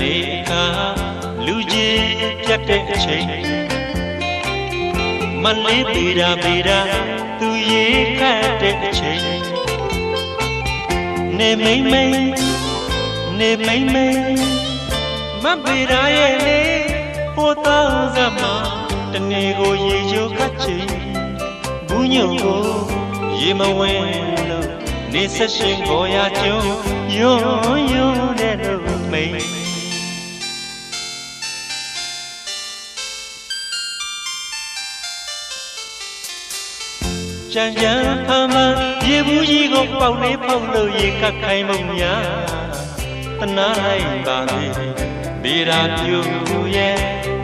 နေခါလူကြီးပြတ်တဲ့အချိန်မလေးပေတာသူရေခတ်တဲ့အချိန်နေမိမ့်မပေတာရဲ့လေဟိုတောင်းစမှာတနေကိုရေချိုခတ်ချိန်ဘူးညုံကိုရေမဝင်လို့နေဆက်ရှင်ကိုရကျုံယွန်းတဲ့လို့မိတ်ကြံဖမ်းရေဘူးကြီးကိုပေါက်လေးပေါက်လို့ရေကတ်ခိုင်းမှုများတနာလိုက်ပါလေဗေရာပြူရဲ့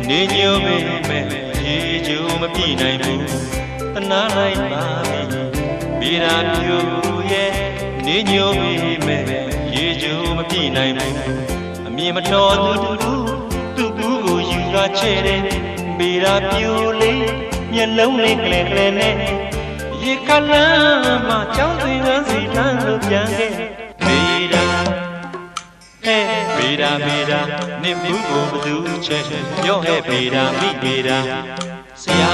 နေညိုမေမဲ့ရေကျိုးမပြည့်နိုင်ဘူးတနာလိုက်ပါလေဗေရာပြူရဲ့နေညိုမေမဲ့ရေကျိုးမပြည့်နိုင်ဘူးအမြင်မတော်သူဘူးကိုယူရချဲတယ်ဗေရာပြူလေးမျက်လုံးလေးကလေးနဲ့ရေကလမ်းမှာကြောင်းသွင်းကစီလမ်းလို့ပြန်ခဲ့ဗေရာဗေရာနေဘူးကိုဘသူချက်ပြောဟဲ့ဗေရာမိဗေရာဆရာ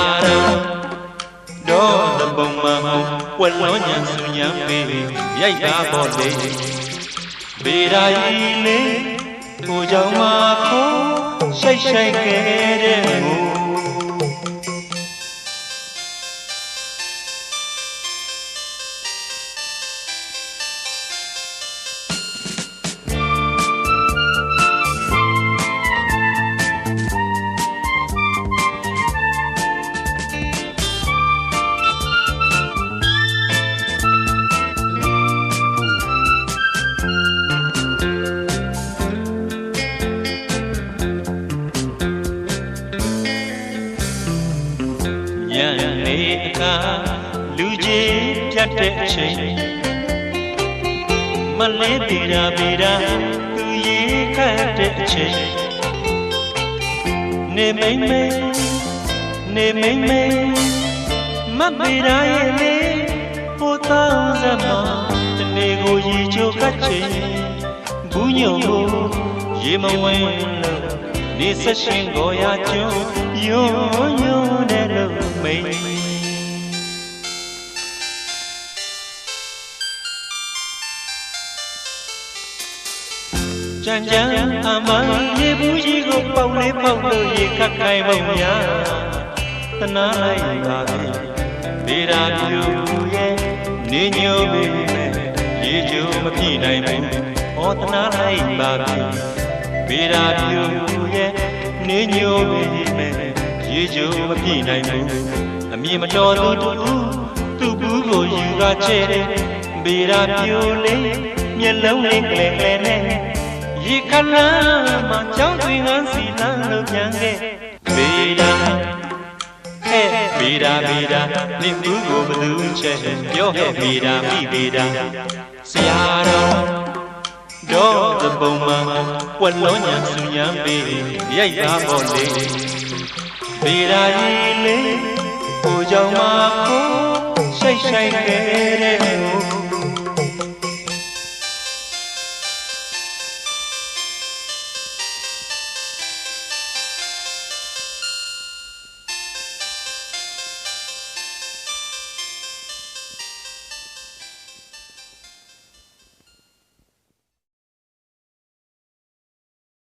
တော်သဘုံမှာဝက်လုံးညာစုညာပေးရိုက်တာပေါ်လေဗေရာကြီးလေကိုကြောင့်မှာခိုးရှိုက်ခဲ့တဲ့ကိုနေအခါလူကြီးပြတ်တဲ့အချိန်မလေးပေတာသူရေခတ်တဲ့အချိန်နေမိမ့်မပေတာရဲ့လေဟိုတောင်းစမှာတနေကိုရေချိုခတ်ချိန်ဘူးညုံကိုရေမဝင်လို့နေဆက်ရှင်ကိုရကျုံယွန်းတဲ့လို့မိတ်ကြံအမရေဘူးကြီးကိုပေါက်လေးပေါက်လို့ရေခတ်ခိုင်းပုံများတနာလိုက်ပါပဲဗေရာပြူရဲ့နေညိုပေမဲ့ရေကျိုးမပြည့်နိုင်ဘူးဟောတနာလိုက်ပါပဲဗေရာပြူရဲ့နေညိုပေမဲ့ရေကျိုးမပြည့်နိုင်ဘူးအမြင်မတော်သူဘူးကိုယူရချဲတယ်ဗေရာပြူလေးမျက်လုံးလေးကလေးနဲ့ရေခလမ်းမှာကြောင်းသွင်းကစီလမ်းလို့ပြန်ခဲ့ဗေရာနေဘူးကိုဘသူချက်ပြောဟဲ့ဗေရာမိဗေရာဆရာတော်သဘုံမှာဝက်လုံးညာစုညာပေးရိုက်တာပေါ်လေဗေရာကြီးလေကိုကြောင့်မှာကိုရှိုက်ခဲ့တဲ့